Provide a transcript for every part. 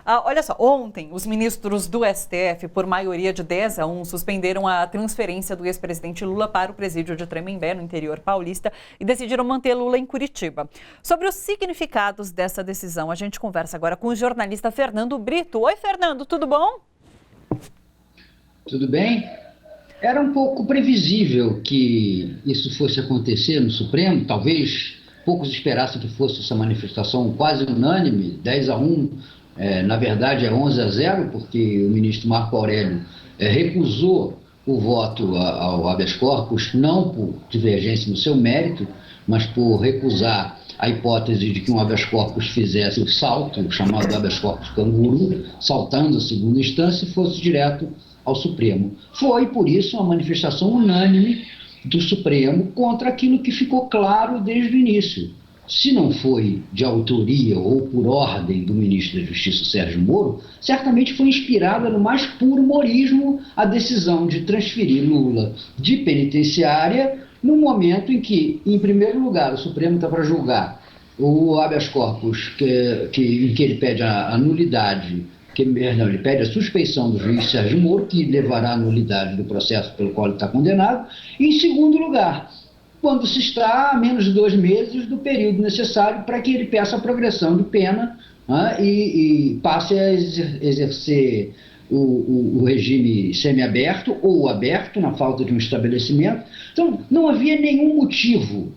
Olha só, ontem os ministros do STF, por maioria de 10-1, suspenderam a transferência do ex-presidente Lula para o presídio de Tremembé, no interior paulista, e decidiram manter Lula em Curitiba. Sobre os significados dessa decisão, a gente conversa agora com o jornalista Fernando Brito. Oi, Fernando, tudo bom? Tudo bem? Era um pouco previsível que isso fosse acontecer no Supremo, talvez poucos esperassem que fosse essa manifestação quase unânime, 10-1, na verdade é 11-0, porque o ministro Marco Aurélio recusou o voto ao habeas corpus, não por divergência no seu mérito, mas por recusar a hipótese de que um habeas corpus fizesse o salto, o chamado habeas corpus canguru, saltando a segunda instância e fosse direto ao Supremo. Foi, por isso, uma manifestação unânime do Supremo contra aquilo que ficou claro desde o início. Se não foi de autoria ou por ordem do ministro da Justiça, Sérgio Moro, certamente foi inspirada no mais puro humorismo a decisão de transferir Lula de penitenciária no momento em que, em primeiro lugar, o Supremo está para julgar o habeas corpus em que ele pede a nulidade, ele pede a suspeição do juiz Sérgio Moro, que levará à nulidade do processo pelo qual ele está condenado. E, em segundo lugar, quando se está a menos de 2 meses do período necessário para que ele peça a progressão de pena, e passe a exercer o regime semiaberto ou aberto, na falta de um estabelecimento. Então, não havia nenhum motivo.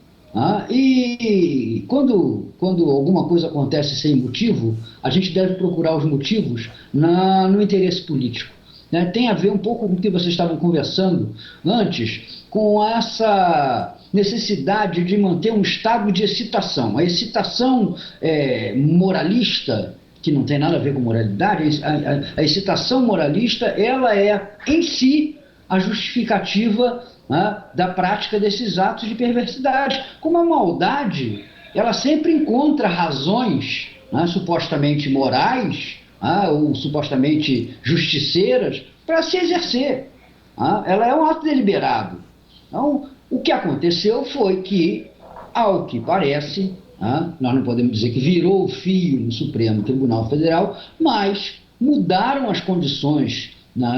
E quando alguma coisa acontece sem motivo, a gente deve procurar os motivos no interesse político. Tem a ver um pouco com o que vocês estavam conversando antes, com essa necessidade de manter um estado de excitação. A excitação moralista, que não tem nada a ver com moralidade, a excitação moralista, ela é em si a justificativa da prática desses atos de perversidade. Como a maldade, ela sempre encontra razões supostamente morais ou supostamente justiceiras para se exercer. Ela é um ato deliberado. Então, o que aconteceu foi que, ao que parece, nós não podemos dizer que virou o fio no Supremo Tribunal Federal, mas mudaram as condições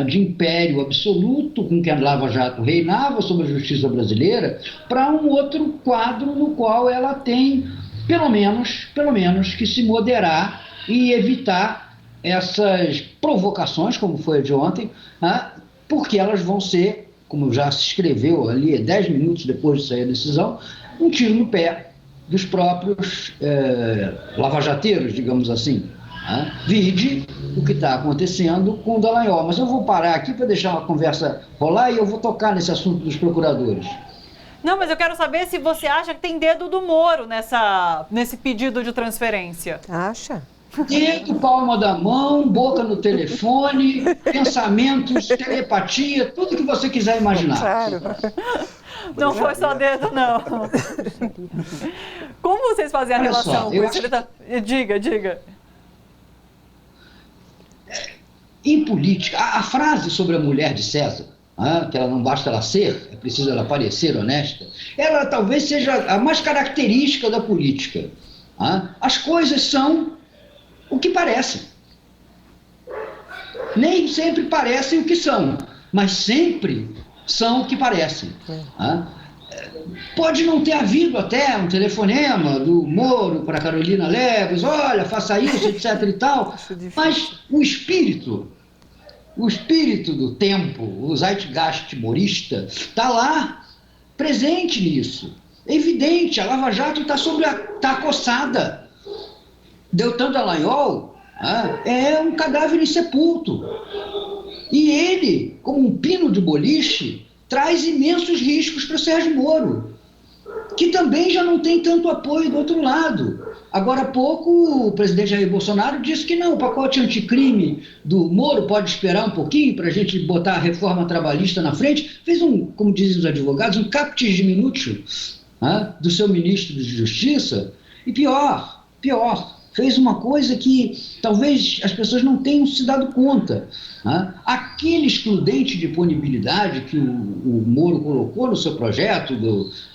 de império absoluto com que a Lava Jato reinava sobre a justiça brasileira para um outro quadro no qual ela tem, pelo menos, que se moderar e evitar essas provocações, como foi a de ontem, porque elas vão ser, como já se escreveu ali 10 minutos depois de sair a decisão, um tiro no pé dos próprios lavajateiros, digamos assim. Vide o que está acontecendo com o Dallagnol. Mas eu vou parar aqui para deixar uma conversa rolar e eu vou tocar nesse assunto dos procuradores. Não, mas eu quero saber se você acha que tem dedo do Moro nesse pedido de transferência. Acha? Dedo, palma da mão, boca no telefone, pensamentos, telepatia, tudo que você quiser imaginar. Claro. Não foi só dedo, não. Como vocês fazem a relação com isso? Diga. Em política, a frase sobre a mulher de César, que ela não basta ela ser, é preciso ela parecer honesta, ela talvez seja a mais característica da política. As coisas são o que parecem. Nem sempre parecem o que são, mas sempre são o que parecem. Pode não ter havido até um telefonema do Moro para Carolina Leves, olha, faça isso, etc. e tal, mas o espírito do tempo, o zeitgeist morista, está lá, presente nisso. É evidente, a Lava Jato está acossada. Deltan Dallagnol é um cadáver insepulto. E ele, como um pino de boliche, traz imensos riscos para Sérgio Moro, que também já não tem tanto apoio do outro lado. Agora há pouco, o presidente Jair Bolsonaro disse que não, o pacote anticrime do Moro pode esperar um pouquinho para a gente botar a reforma trabalhista na frente. Fez como dizem os advogados, um captis diminuto do seu ministro de Justiça. E pior, fez uma coisa que talvez as pessoas não tenham se dado conta. Né? Aquele excludente de punibilidade que o Moro colocou no seu projeto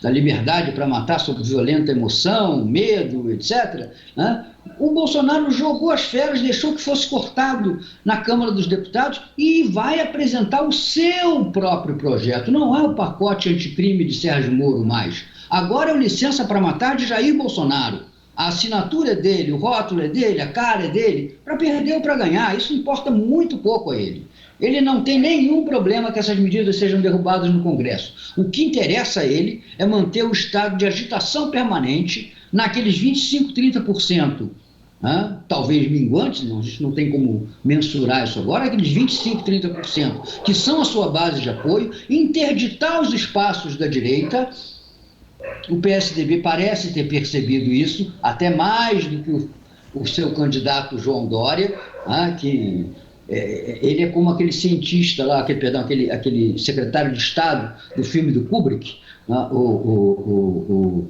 da liberdade para matar sob violenta emoção, medo, etc., né? O Bolsonaro jogou as feras, deixou que fosse cortado na Câmara dos Deputados e vai apresentar o seu próprio projeto. Não é o pacote anticrime de Sérgio Moro mais. Agora é o licença para matar de Jair Bolsonaro. A assinatura é dele, o rótulo é dele, a cara é dele, para perder ou para ganhar. Isso importa muito pouco a ele. Ele não tem nenhum problema que essas medidas sejam derrubadas no Congresso. O que interessa a ele é manter o estado de agitação permanente naqueles 25%, 30%, né? Talvez minguantes, a gente não tem como mensurar isso agora, aqueles 25%, 30%, que são a sua base de apoio, interditar os espaços da direita. O PSDB parece ter percebido isso, até mais do que o seu candidato João Dória, né, que ele é como aquele cientista lá, aquele secretário de Estado do filme do Kubrick, né,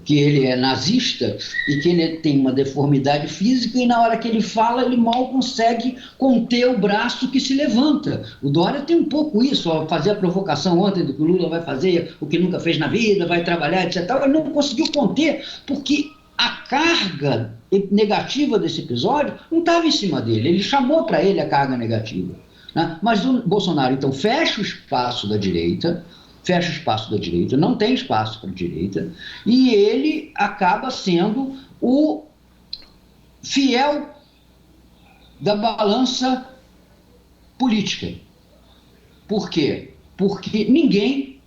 que ele é nazista e que ele tem uma deformidade física e na hora que ele fala, ele mal consegue conter o braço que se levanta. O Dória tem um pouco isso, ó, fazer a provocação ontem do que o Lula vai fazer, o que nunca fez na vida, vai trabalhar, etc. Ele não conseguiu conter porque a carga negativa desse episódio não estava em cima dele, ele chamou para ele a carga negativa. Né? Mas o Bolsonaro, então, fecha o espaço da direita, não tem espaço para a direita, e ele acaba sendo o fiel da balança política. Por quê? Porque ninguém,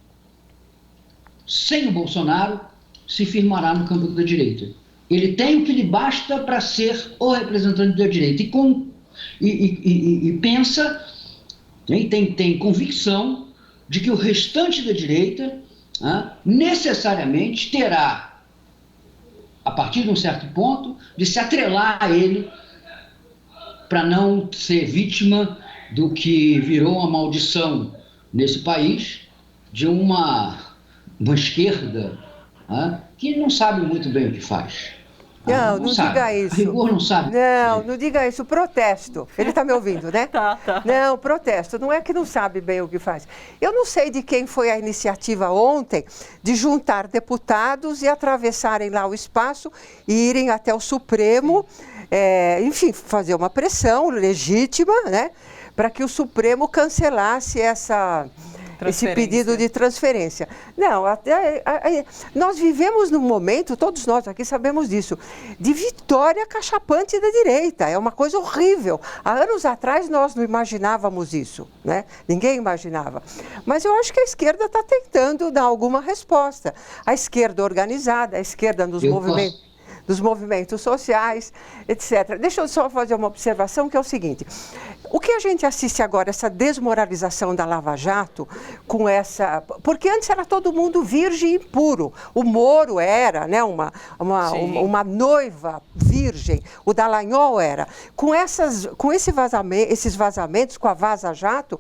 sem o Bolsonaro, se firmará no campo da direita. Ele tem o que lhe basta para ser o representante da direita e pensa, tem convicção de que o restante da direita necessariamente terá, a partir de um certo ponto, de se atrelar a ele para não ser vítima do que virou uma maldição nesse país, de uma esquerda que não sabe muito bem o que faz. Não diga isso. A rigor não sabe. Não diga isso. Protesto. Ele está me ouvindo, né? Tá. Não, protesto. Não é que não sabe bem o que faz. Eu não sei de quem foi a iniciativa ontem de juntar deputados e atravessarem lá o espaço e irem até o Supremo, enfim, fazer uma pressão legítima, né? Para que o Supremo cancelasse esse pedido de transferência. Não, nós vivemos num momento, todos nós aqui sabemos disso, de vitória cachapante da direita. É uma coisa horrível. Há anos atrás nós não imaginávamos isso, né? Ninguém imaginava. Mas eu acho que a esquerda está tentando dar alguma resposta. A esquerda organizada, a esquerda nos movimentos sociais, etc. Deixa eu só fazer uma observação, que é o seguinte: o que a gente assiste agora, essa desmoralização da Lava Jato, porque antes era todo mundo virgem e puro. O Moro era, né, uma noiva virgem, o Dallagnol era. Com esses vazamentos, com a Vaza Jato,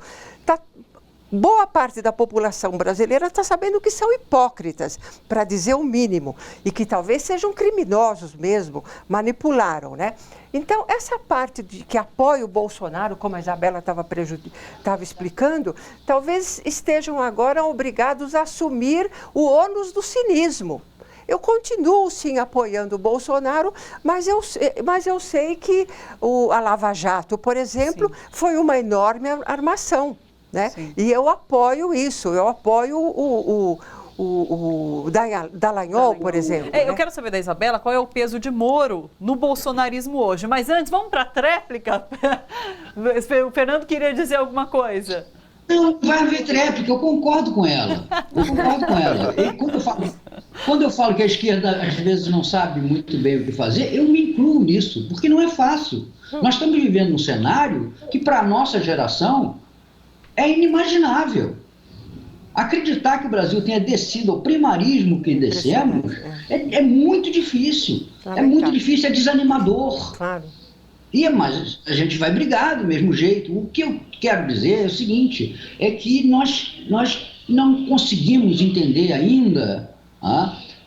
boa parte da população brasileira está sabendo que são hipócritas, para dizer o mínimo, e que talvez sejam criminosos mesmo, manipularam, né? Então, essa parte que apoia o Bolsonaro, como a Isabela estava explicando, talvez estejam agora obrigados a assumir o ônus do cinismo. Eu continuo, sim, apoiando o Bolsonaro, mas eu sei que a Lava Jato, por exemplo, foi uma enorme armação. Né? E eu apoio isso, eu apoio o Dallagnol, por exemplo. Eu quero saber da Isabela qual é o peso de Moro no bolsonarismo hoje. Mas antes, vamos para a tréplica? O Fernando queria dizer alguma coisa. Não, vai haver tréplica, eu concordo com ela. E quando eu falo que a esquerda às vezes não sabe muito bem o que fazer, eu me incluo nisso, porque não é fácil. Nós estamos vivendo um cenário que, para a nossa geração, é inimaginável. Acreditar que o Brasil tenha descido ao primarismo que descemos é muito difícil. É muito difícil, é desanimador. Claro. Mas a gente vai brigar do mesmo jeito. O que eu quero dizer é o seguinte, é que nós não conseguimos entender ainda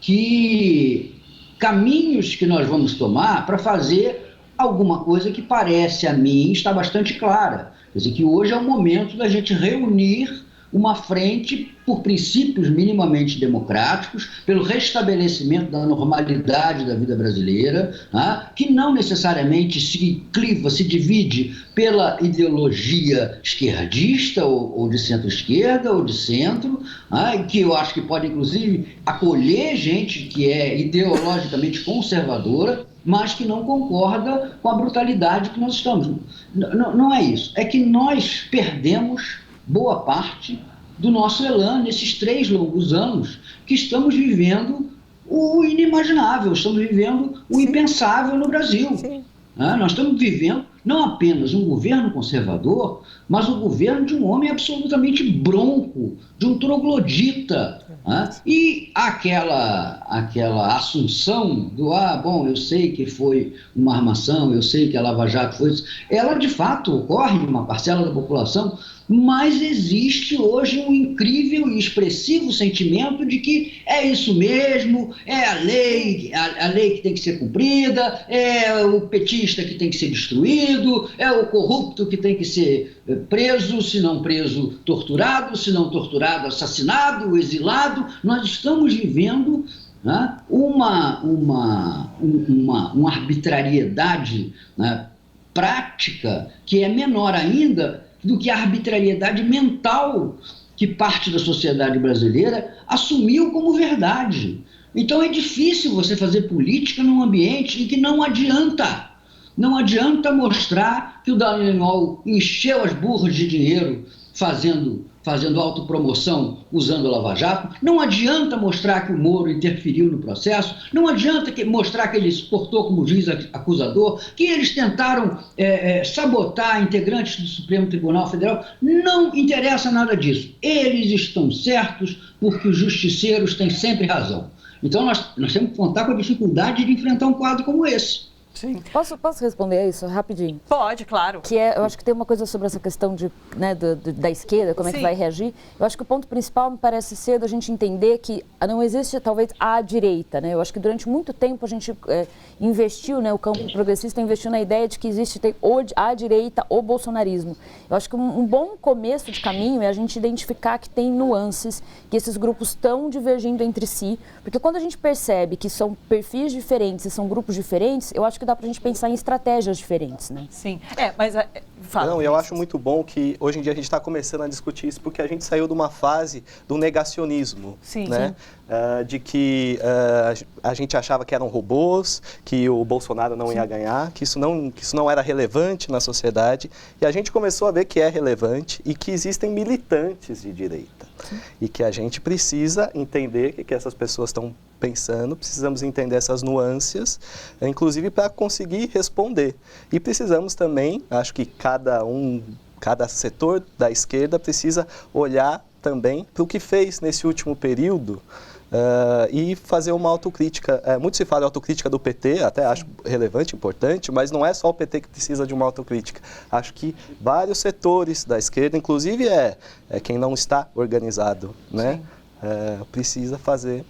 que caminhos que nós vamos tomar para fazer alguma coisa que parece a mim estar bastante clara. Quer dizer, que hoje é o momento da gente reunir uma frente por princípios minimamente democráticos, pelo restabelecimento da normalidade da vida brasileira, que não necessariamente se cliva, se divide pela ideologia esquerdista ou de centro-esquerda ou de centro, que eu acho que pode inclusive acolher gente que é ideologicamente conservadora, mas que não concorda com a brutalidade que nós estamos. Não é isso, é que nós perdemos boa parte do nosso elan nesses 3 longos anos que estamos vivendo o inimaginável, estamos vivendo o impensável no Brasil. Nós estamos vivendo não apenas um governo conservador, mas o governo de um homem absolutamente bronco, de um troglodita. E aquela assunção do, eu sei que foi uma armação, eu sei que a Lava Jato foi isso, ela de fato ocorre em uma parcela da população, mas existe hoje um incrível e expressivo sentimento de que é isso mesmo, é a lei que tem que ser cumprida, é o petista que tem que ser destruído, é o corrupto que tem que ser preso, se não preso, torturado, se não torturado, assassinado, exilado. Nós estamos vivendo uma arbitrariedade prática que é menor ainda do que a arbitrariedade mental que parte da sociedade brasileira assumiu como verdade. Então é difícil você fazer política num ambiente em que não adianta mostrar que o Dallagnol encheu as burras de dinheiro fazendo autopromoção usando a Lava Jato, não adianta mostrar que o Moro interferiu no processo, não adianta mostrar que ele se portou como juiz acusador, que eles tentaram sabotar integrantes do Supremo Tribunal Federal, não interessa nada disso. Eles estão certos porque os justiceiros têm sempre razão. Então nós temos que contar com a dificuldade de enfrentar um quadro como esse. Sim. Posso responder a isso rapidinho? Pode, claro. Eu acho que tem uma coisa sobre essa questão da esquerda, como é que vai reagir. Eu acho que o ponto principal me parece ser a gente entender que não existe talvez a direita, né? Eu acho que durante muito tempo a gente investiu, o campo progressista investiu na ideia de que existe a direita, o bolsonarismo. Eu acho que um bom começo de caminho é a gente identificar que tem nuances, que esses grupos estão divergindo entre si, porque quando a gente percebe que são perfis diferentes e são grupos diferentes, eu acho que dá para a gente pensar em estratégias diferentes, né? Sim, mas... Fala. Não, eu acho muito bom que hoje em dia a gente está começando a discutir isso, porque a gente saiu de uma fase do negacionismo, né? De que a gente achava que eram robôs, que o Bolsonaro não ia ganhar, que isso não era relevante na sociedade, e a gente começou a ver que é relevante e que existem militantes de direita. E que a gente precisa entender o que essas pessoas estão pensando, precisamos entender essas nuances, inclusive para conseguir responder. E precisamos também, acho que cada setor da esquerda precisa olhar também para o que fez nesse último período e fazer uma autocrítica. Muito se fala de autocrítica do PT, até acho relevante, importante, mas não é só o PT que precisa de uma autocrítica. Acho que vários setores da esquerda, inclusive quem não está organizado, né? Precisa fazer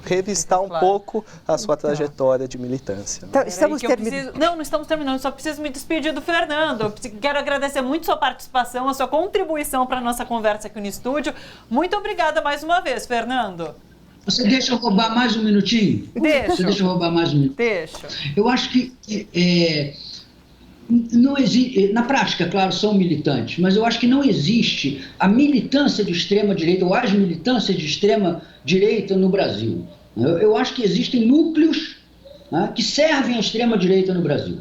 revistar um pouco a sua trajetória de militância. Então, estamos terminando. Não estamos terminando, só preciso me despedir do Fernando. Quero agradecer muito sua participação, a sua contribuição para a nossa conversa aqui no estúdio. Muito obrigada mais uma vez, Fernando. Você deixa eu roubar mais um minutinho? Deixa. Você deixa eu roubar mais um minutinho? Deixa. Eu acho que não existe, na prática, claro, são militantes, mas eu acho que não existe a militância de extrema-direita ou as militâncias de extrema-direita no Brasil. Eu acho que existem núcleos que servem à extrema-direita no Brasil.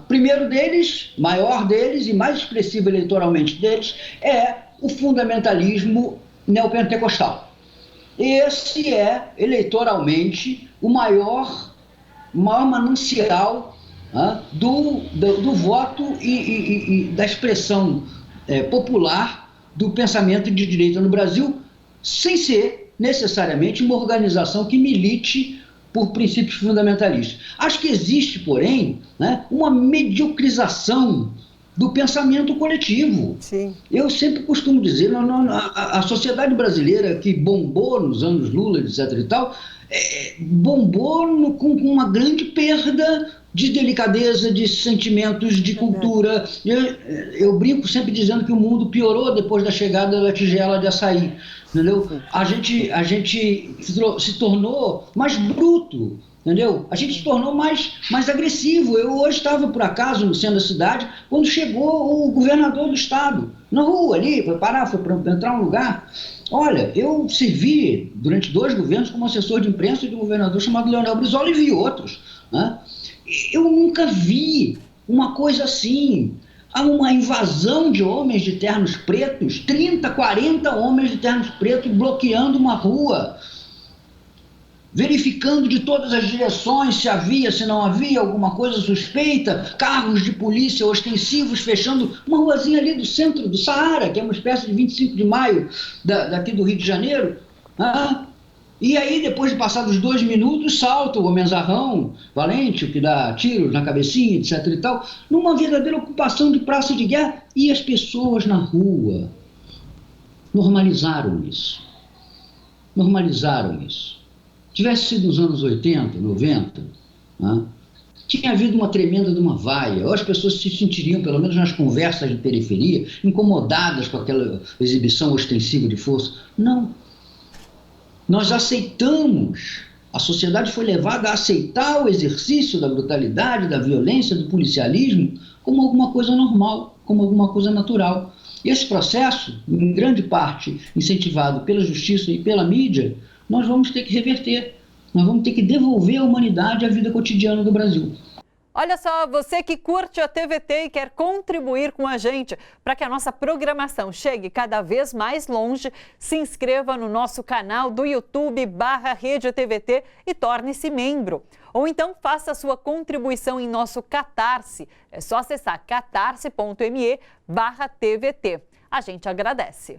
Primeiro deles, maior deles e mais expressivo eleitoralmente deles, é o fundamentalismo neopentecostal. Esse é, eleitoralmente, o maior manancial do voto e da expressão popular do pensamento de direita no Brasil, sem ser necessariamente uma organização que milite por princípios fundamentalistas. Acho que existe, porém, uma mediocrização do pensamento coletivo. Sim. Eu sempre costumo dizer, a sociedade brasileira que bombou nos anos Lula, etc. e tal, bombou com uma grande perda de delicadeza, de sentimentos, de cultura. Eu brinco sempre dizendo que o mundo piorou depois da chegada da tigela de açaí, entendeu? A gente se tornou mais bruto, entendeu? A gente se tornou mais agressivo. Eu hoje estava, por acaso, no centro da cidade, quando chegou o governador do estado, na rua ali, foi parar, foi para entrar um lugar. Olha, eu servi durante 2 governos como assessor de imprensa de um governador chamado Leonel Brizola e vi outros, né? Eu nunca vi uma coisa assim. Há uma invasão de homens de ternos pretos, 30, 40 homens de ternos pretos bloqueando uma rua, verificando de todas as direções se havia, se não havia alguma coisa suspeita, carros de polícia ostensivos fechando uma ruazinha ali do centro do Saara, que é uma espécie de 25 de maio daqui do Rio de Janeiro. E aí, depois de passados 2 minutos, salta o homenzarrão valente, o que dá tiros na cabecinha, etc. e tal, numa verdadeira ocupação de praça de guerra. E as pessoas na rua normalizaram isso. Normalizaram isso. Tivesse sido nos anos 80, 90, tinha havido uma tremenda de uma vaia, ou as pessoas se sentiriam, pelo menos nas conversas de periferia, incomodadas com aquela exibição ostensiva de força. Não. Nós aceitamos, a sociedade foi levada a aceitar o exercício da brutalidade, da violência, do policialismo como alguma coisa normal, como alguma coisa natural. E esse processo, em grande parte incentivado pela justiça e pela mídia, nós vamos ter que reverter, nós vamos ter que devolver à humanidade a vida cotidiana do Brasil. Olha só, você que curte a TVT e quer contribuir com a gente para que a nossa programação chegue cada vez mais longe, se inscreva no nosso canal do YouTube /Rede TVT e torne-se membro. Ou então faça a sua contribuição em nosso Catarse. É só acessar catarse.me/TVT. A gente agradece.